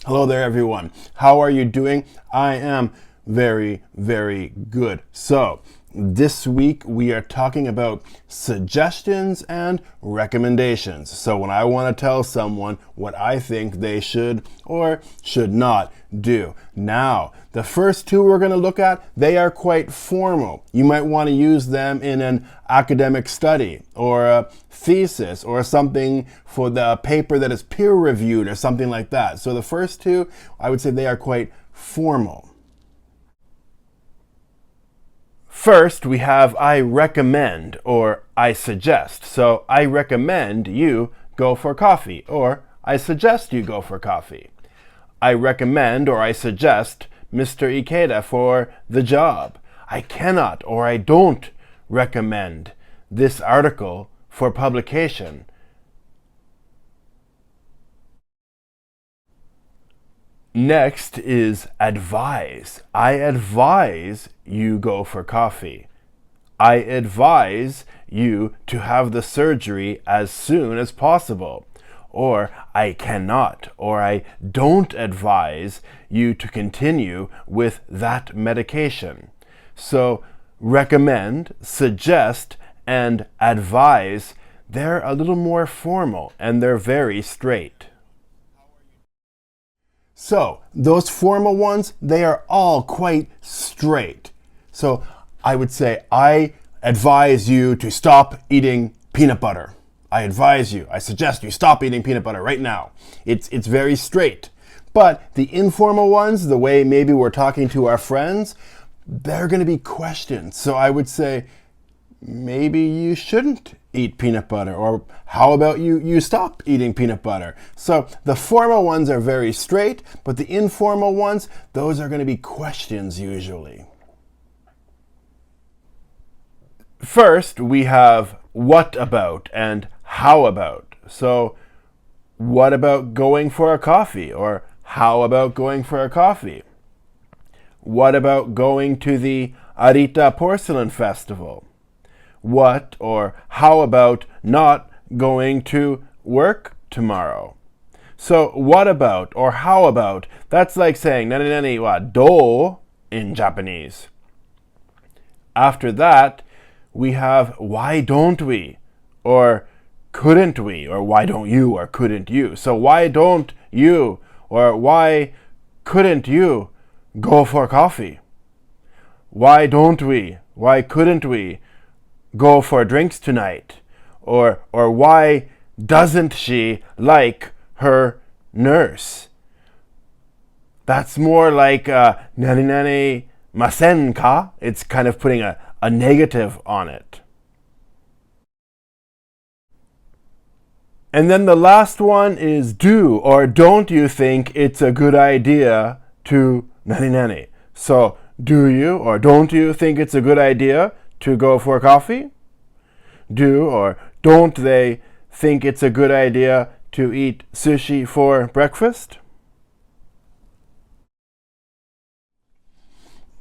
Hello there, everyone. How are you doing? I am very, very good. So, this week we are talking about suggestions and recommendations. So, when I want to tell someone what I think they should or should not do. Now, the first two we're going to look at, they are quite formal. You might want to use them in an academic study or a thesis or something for the paper that is peer reviewed or something like that. So the first two, I would say they are quite formal. First, we have I recommend or I suggest. So I recommend you go for coffee, or I suggest you go for coffee. I recommend or I suggest Mr. Ikeda for the job. I cannot or I don't recommend this article for publication. Next is advise. I advise you go for coffee. I advise you to have the surgery as soon as possible. Or I cannot or I don't advise you to continue with that medication. So recommend, suggest, and advise, they're a little more formal and they're very straight. So those formal ones, they are all quite straight. So I would say, I advise you to stop eating peanut butter. I advise you, I suggest you stop eating peanut butter right now. It's very straight. But the informal ones, the way maybe we're talking to our friends, they're going to be questions. So I would say, maybe you shouldn't eat peanut butter, or how about you stop eating peanut butter? So the formal ones are very straight, but the informal ones, those are going to be questions usually. First, we have what about and how about. So what about going for a coffee, or how about going for a coffee? What about going to the Arita Porcelain Festival? What or how about not going to work tomorrow? So what about or how about, that's like saying nani nani wa do in Japanese. After that, we have why don't we, or couldn't we, or why don't you, or couldn't you. So why don't you, or why couldn't you go for coffee? Why don't we, why couldn't we go for drinks tonight? Or why doesn't she like her nurse? That's more like nani nani masen ka? It's kind of putting a negative on it. And then the last one is do or don't you think it's a good idea to nani nani? So do you or don't you think it's a good idea to go for coffee? Do or don't they think it's a good idea to eat sushi for breakfast?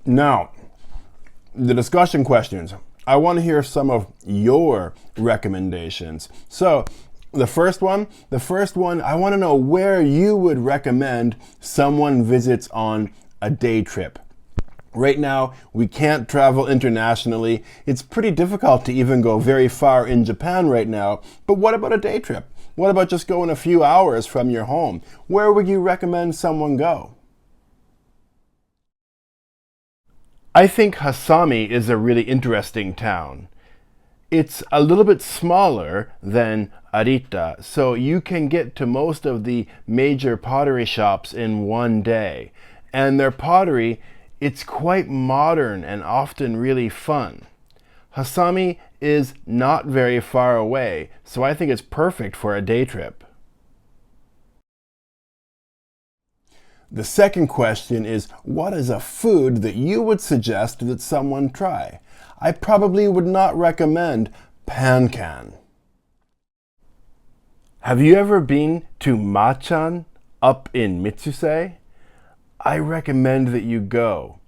Now, the discussion questions. I want to hear some of your recommendations. So, the first one, I want to know where you would recommend someone visits on a day trip. Right now, we can't travel internationally. It's pretty difficult to even go very far in Japan right now. But what about a day trip? What about just going a few hours from your home? Where would you recommend someone go? I think Hasami is a really interesting town. It's a little bit smaller than Arita, so you can get to most of the major pottery shops in one day. And their pottery, it's quite modern and often really fun. Hasami is not very far away, so I think it's perfect for a day trip. The second question is, what is a food that you would suggest that someone try? I probably would not recommend pancan. Have you ever been to Machan up in Mitsuse? I recommend that you go.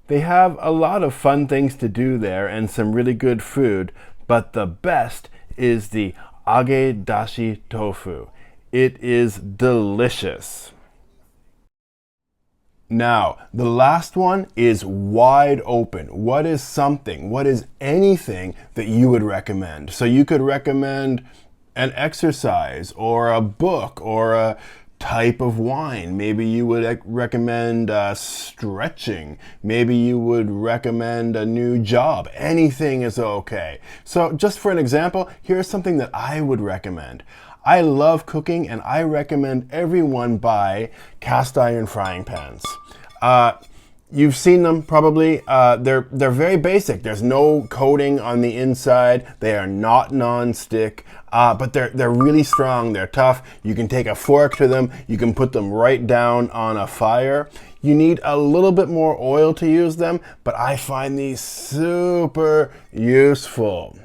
They have a lot of fun things to do there and some really good food, but the best is the age dashi tofu. It is delicious. Now, the last one is wide open. What is something, what is anything that you would recommend? So you could recommend an exercise or a book or a type of wine. Maybe you would recommend stretching. Maybe you would recommend a new job. Anything is okay. So just for an example, here's something that I would recommend. I love cooking and I recommend everyone buy cast iron frying pans. You've seen them probably. They're very basic. There's no coating on the inside. They are not non-stick, but they're really strong. They're tough. You can take a fork to them. You can put them right down on a fire. You need a little bit more oil to use them, but I find these super useful.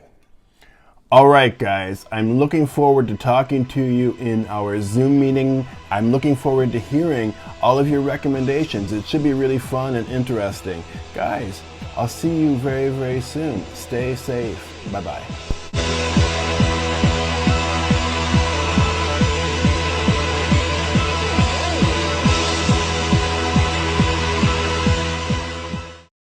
All right, guys, I'm looking forward to talking to you in our Zoom meeting. I'm looking forward to hearing all of your recommendations. It should be really fun and interesting. Guys, I'll see you very, very soon. Stay safe. Bye-bye.